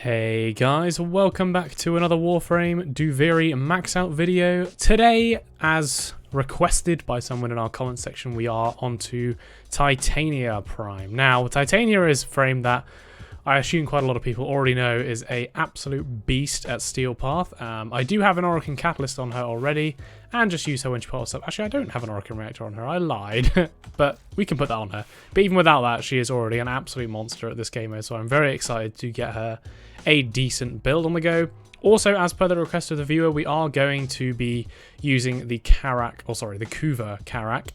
Hey guys, welcome back to another Warframe Duviri max out video. Today, as requested by someone in our comment section, we are onto Titania Prime. Now, Titania is a frame that I assume quite a lot of people already know is a absolute beast at Steel Path. I do have an Orokin Catalyst on her already, and just use her when she pops up. Actually, I don't have an Orokin Reactor on her, I lied, but we can put that on her. But even without that, she is already an absolute monster at this game mode, so I'm very excited to get her a decent build on the go. Also, as per the request of the viewer, we are going to be using the Kuva Karak.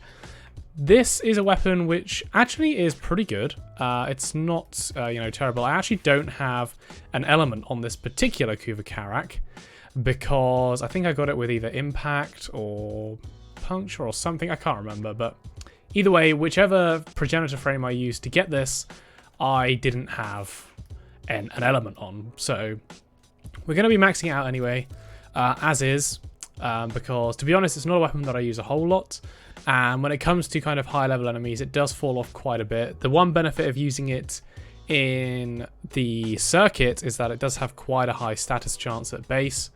This is a weapon which actually is pretty good. It's not, terrible. I actually don't have an element on this particular Kuva Karak because I think I got it with either impact or puncture or something. I can't remember, but either way, whichever progenitor frame I used to get this, I didn't have an element on. So we're going to be maxing it out anyway, as is, because to be honest, it's not a weapon that I use a whole lot. And when it comes to kind of high level enemies, it does fall off quite a bit. The one benefit of using it in the circuit is that it does have quite a high status chance at base,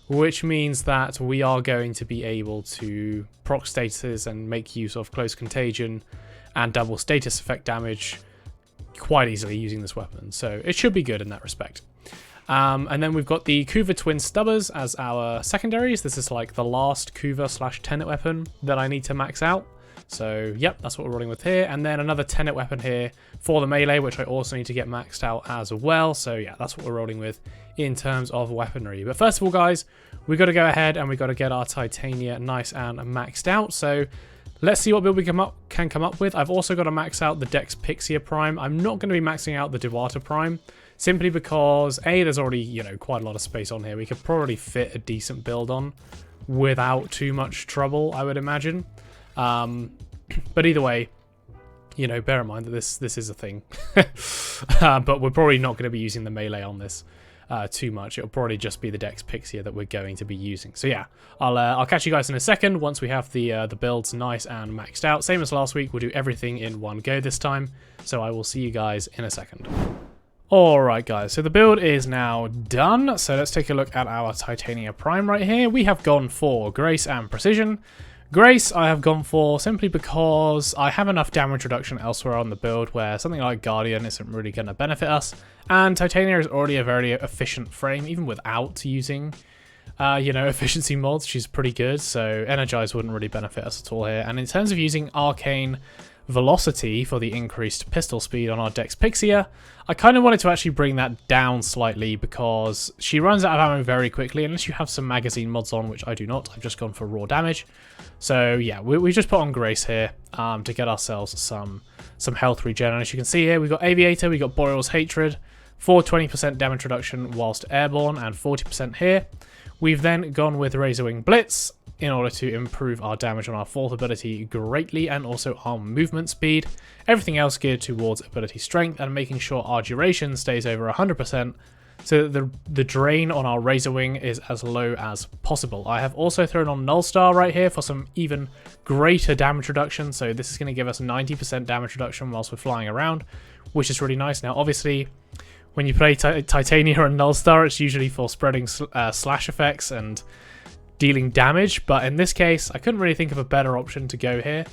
which means that we are going to be able to proc statuses and make use of close contagion and double status effect damage quite easily using this weapon. So it should be good in that respect. And then we've got the Kuva Twin Stubbas as our secondaries. This is like the last Kuva/Tenet weapon that I need to max out. So yep, that's what we're running with here. And then another Tenet weapon here for the melee, which I also need to get maxed out as well. So yeah, that's what we're rolling with in terms of weaponry. But first of all, guys, we got to go ahead and we got to get our Titania nice and maxed out. So let's see what build we can come up with. I've also got to max out the Dex Pixia Prime. I'm not going to be maxing out the Duwata Prime, simply because A, there's already, quite a lot of space on here. We could probably fit a decent build on without too much trouble, I would imagine. But either way, bear in mind that this is a thing. But we're probably not going to be using the melee on this too much. It'll probably just be the Dex Pixia that we're going to be using. So yeah, I'll catch you guys in a second once we have the builds nice and maxed out. Same as last week, we'll do everything in one go this time. So I will see you guys in a second. Alright guys, so the build is now done. So let's take a look at our Titania Prime right here. We have gone for Grace and Precision. Grace I have gone for simply because I have enough damage reduction elsewhere on the build where something like Guardian isn't really going to benefit us. And Titania is already a very efficient frame, even without using, efficiency mods. She's pretty good, so Energize wouldn't really benefit us at all here. And in terms of using Arcane Velocity for the increased pistol speed on our Dex Pixia, I kind of wanted to actually bring that down slightly because she runs out of ammo very quickly unless you have some magazine mods on, which I do not. I've just gone for raw damage. So yeah, we just put on Grace here to get ourselves some health regen. And as you can see here, we've got Aviator, we've got Boreal's Hatred for 20% damage reduction whilst airborne and 40% here. We've then gone with Razorwing Blitz in order to improve our damage on our fourth ability greatly and also our movement speed. Everything else geared towards ability strength and making sure our duration stays over 100% so that the drain on our Razorwing is as low as possible. I have also thrown on Null Star right here for some even greater damage reduction. So this is going to give us 90% damage reduction whilst we're flying around, which is really nice. Now obviously, when you play Titania and Null Star, it's usually for spreading slash effects and dealing damage, but in this case I couldn't really think of a better option to go here.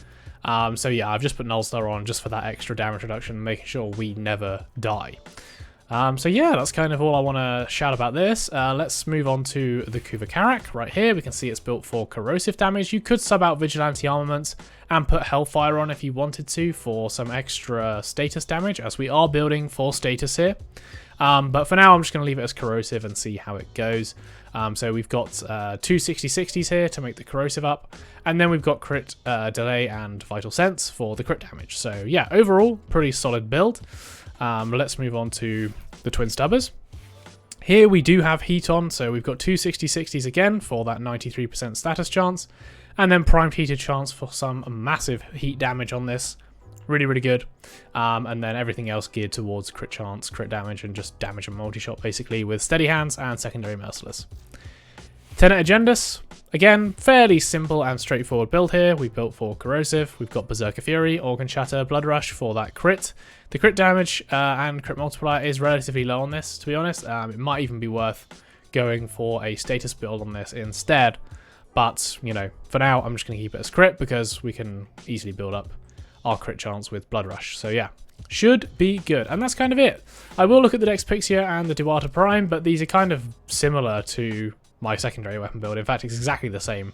So yeah, I've just put Null Star on just for that extra damage reduction, making sure we never die. So yeah, that's kind of all I want to shout about this. Let's move on to the Kuva Karak right here. We can see it's built for corrosive damage. You could sub out Vigilante Armaments and put Hellfire on if you wanted to for some extra status damage, as we are building for status here. But for now, I'm just going to leave it as corrosive and see how it goes. So we've got two 60/60s here to make the corrosive up, and then we've got crit delay and vital sense for the crit damage. So yeah, overall, pretty solid build. Let's move on to the Twin Stubbas. Here we do have heat on, so we've got two 60/60s again for that 93% status chance, and then primed heated chance for some massive heat damage on this. Really, really good. And then everything else geared towards crit chance, crit damage, and just damage and multi-shot basically with steady hands and secondary merciless. Tenet Agendus. Again, fairly simple and straightforward build here. We built for Corrosive. We've got Berserker Fury, Organ Shatter, Blood Rush for that crit. The crit damage and crit multiplier is relatively low on this, to be honest. It might even be worth going for a status build on this instead. But, you know, for now, I'm just going to keep it as crit because we can easily build up our crit chance with Blood Rush. So, yeah, should be good. And that's kind of it. I will look at the Dex Pixia and the Duata Prime, but these are kind of similar to my secondary weapon build. In fact, it's exactly the same.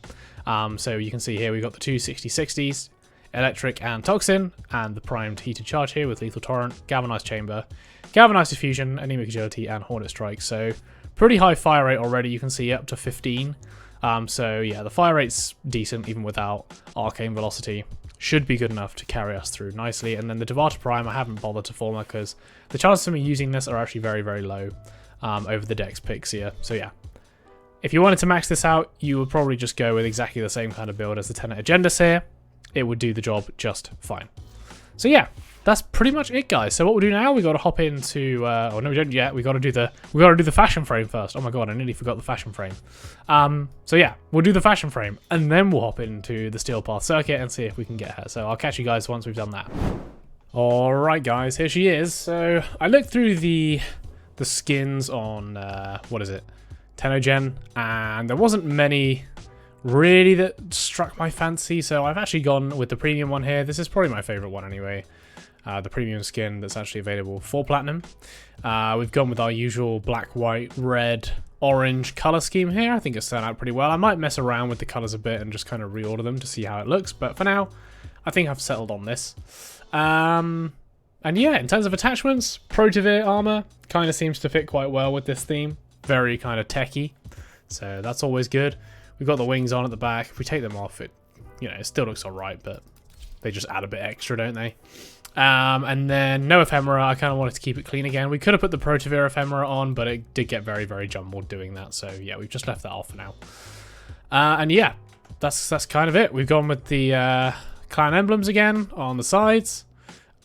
So you can see here we've got the two 60/60s, Electric and Toxin, and the primed Heated Charge here with Lethal Torrent, Galvanized Chamber, Galvanized Diffusion, Anemic Agility, and Hornet Strike. So pretty high fire rate already. You can see up to 15. So yeah, the fire rate's decent even without Arcane Velocity. Should be good enough to carry us through nicely. And then the Duata Prime, I haven't bothered to form because the chances of me using this are actually very, very low over the Dex Pixia. So yeah. If you wanted to max this out, you would probably just go with exactly the same kind of build as the Tenet Agendus here. It would do the job just fine. So yeah, that's pretty much it, guys. So what we'll do now, we got to hop into, oh no, we don't yet. We got to do the fashion frame first. Oh my god, I nearly forgot the fashion frame. So yeah, we'll do the fashion frame, and then we'll hop into the Steel Path Circuit and see if we can get her. So I'll catch you guys once we've done that. All right, guys, here she is. So I looked through the skins on what is it? Tennogen, and there wasn't many really that struck my fancy, so I've actually gone with the premium one here. This is probably my favorite one anyway, the premium skin that's actually available for Platinum. We've gone with our usual black, white, red, orange color scheme here. I think it's turned out pretty well. I might mess around with the colors a bit and just kind of reorder them to see how it looks, but for now I think I've settled on this. And yeah, in terms of attachments, Protavir armor kind of seems to fit quite well with this theme. Very kind of techy, so that's always good. We've got the wings on at the back. If we take them off, it still looks alright, but they just add a bit extra, don't they? And then no ephemera. I kind of wanted to keep it clean again. We could have put the Protavir ephemera on, but it did get very, very jumbled doing that. So yeah, we've just left that off for now. And yeah, that's kind of it. We've gone with the clan emblems again on the sides,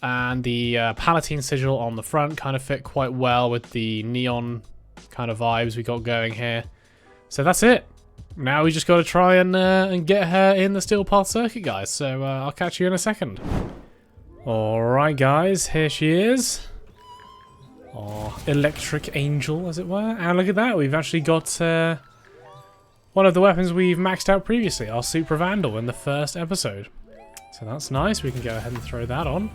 and the Palatine sigil on the front kind of fit quite well with the neon kind of vibes we got going here. So that's it. Now we just got to try and get her in the Steel Path Circuit, guys. So I'll catch you in a second. Alright, guys, here she is. Our electric angel, as it were. And look at that, we've actually got one of the weapons we've maxed out previously, our Super Vandal in the first episode. So that's nice, we can go ahead and throw that on.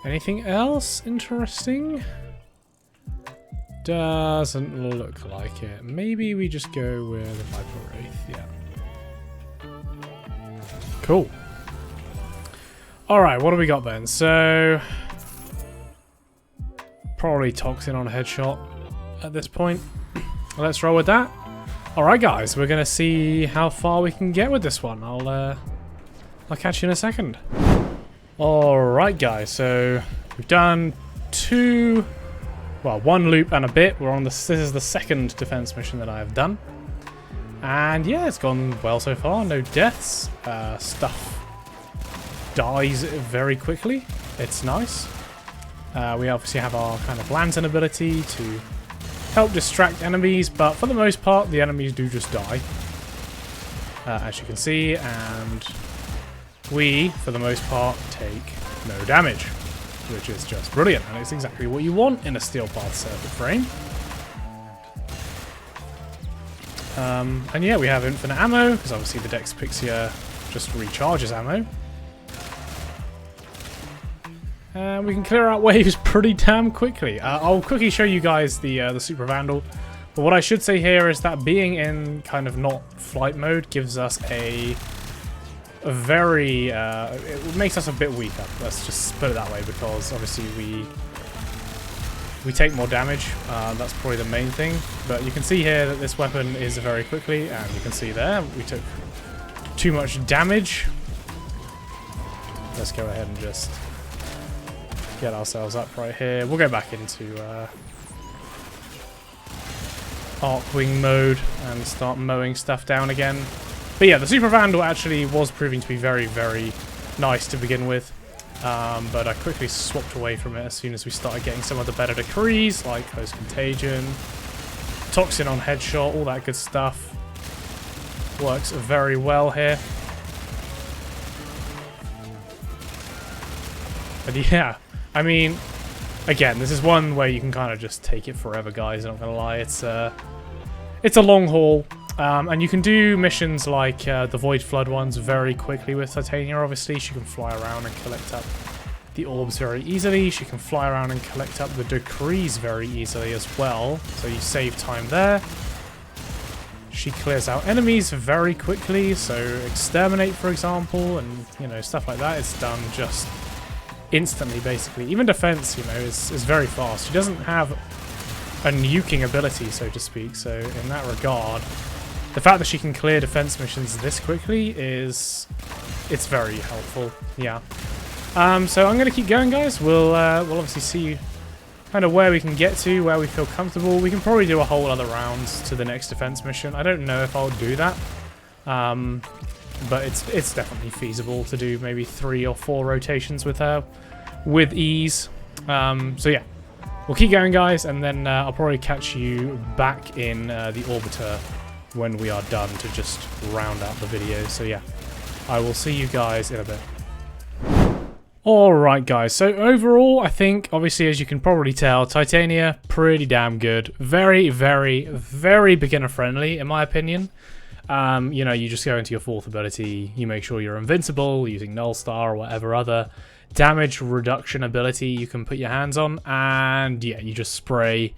Anything else interesting? Doesn't look like it. Maybe we just go with the Viper Wraith, yeah. Cool. Alright, what do we got then? So, probably Toxin on headshot at this point. Let's roll with that. Alright guys, we're going to see how far we can get with this one. I'll catch you in a second. Alright guys, so we've done one loop and a bit. We're on this is the second defense mission that I have done. And yeah, it's gone well so far. No deaths. Stuff dies very quickly. It's nice. We obviously have our kind of lantern ability to help distract enemies, but for the most part, the enemies do just die. As you can see, and we, for the most part, take no damage, which is just brilliant, and it's exactly what you want in a Steel Path Circuit frame. And yeah, we have infinite ammo, because obviously the Dex Pixia just recharges ammo. And we can clear out waves pretty damn quickly. I'll quickly show you guys the Super Vandal. But what I should say here is that being in kind of not flight mode gives us a very... it makes us a bit weaker. Let's just put it that way, because obviously we take more damage. That's probably the main thing. But you can see here that this weapon is very quickly, and you can see there we took too much damage. Let's go ahead and just get ourselves up right here. We'll go back into Arcwing mode and start mowing stuff down again. But yeah, the Super Vandal actually was proving to be very, very nice to begin with. But I quickly swapped away from it as soon as we started getting some of the better decrees, like Close Contagion, Toxin on headshot, all that good stuff. Works very well here. But yeah, I mean, again, this is one where you can kind of just take it forever, guys. I'm not gonna lie, it's a long haul, and you can do missions like the Void Flood ones very quickly with Titania. Obviously, she can fly around and collect up the orbs very easily. She can fly around and collect up the decrees very easily as well, so you save time there. She clears out enemies very quickly, so exterminate, for example, and you know, stuff like that. It's done just instantly, basically. Even defense, you know, is very fast. She doesn't have a nuking ability, so to speak, so in that regard, the fact that she can clear defense missions this quickly it's very helpful. Yeah. So I'm going to keep going, guys. We'll obviously see kind of where we can get to, where we feel comfortable. We can probably do a whole other round to the next defense mission. I don't know if I'll do that. But it's definitely feasible to do maybe 3 or 4 rotations with her with ease. So yeah, we'll keep going, guys, and then I'll probably catch you back in the orbiter when we are done to just round out the video. So yeah, I will see you guys in a bit. Alright, guys, so overall, I think, obviously, as you can probably tell, Titania, pretty damn good. Very, very, very beginner-friendly, in my opinion. You know, you just go into your 4th ability, you make sure you're invincible using Null Star or whatever other damage reduction ability you can put your hands on, and yeah, you just spray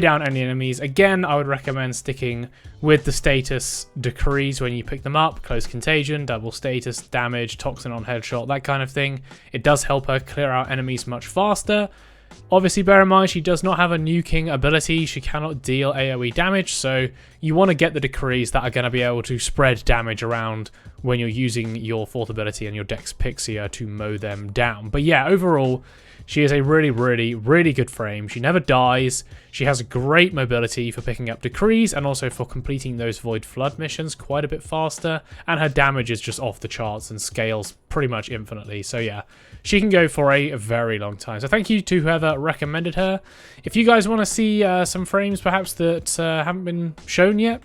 down any enemies. Again, I would recommend sticking with the status decrees when you pick them up: close contagion, double status, damage, toxin on headshot, that kind of thing. It does help her clear out enemies much faster. Obviously, bear in mind, she does not have a nuking ability. She cannot deal AoE damage, so you want to get the decrees that are going to be able to spread damage around when you're using your 4th ability and your Dex Pixia to mow them down. But yeah, overall, she is a really, really, really good frame. She never dies. She has great mobility for picking up decrees and also for completing those Void Flood missions quite a bit faster. And her damage is just off the charts and scales pretty much infinitely. So yeah, she can go for a very long time. So thank you to whoever recommended her. If you guys want to see some frames perhaps that haven't been shown yet,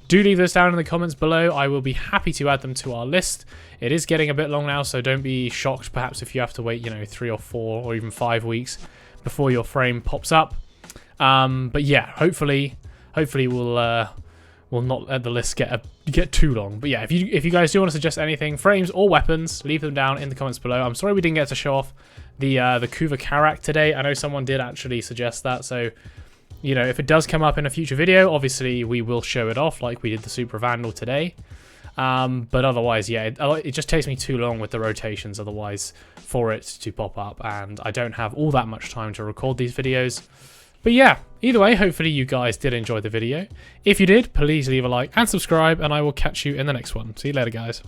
do leave those down in the comments below. I will be happy to add them to our list. It is getting a bit long now, so don't be shocked perhaps if you have to wait, you know, 3 or 4 or even 5 weeks before your frame pops up. But yeah, hopefully we'll not let the list get too long. But yeah, if you guys do want to suggest anything, frames or weapons, leave them down in the comments below. I'm sorry we didn't get to show off the Kuva Karak today. I know someone did actually suggest that, so you know, if it does come up in a future video, obviously we will show it off like we did the Super Vandal today. But otherwise, yeah, it just takes me too long with the rotations otherwise for it to pop up, and I don't have all that much time to record these videos. But yeah, either way, hopefully you guys did enjoy the video. If you did, please leave a like and subscribe, and I will catch you in the next one. See you later, guys.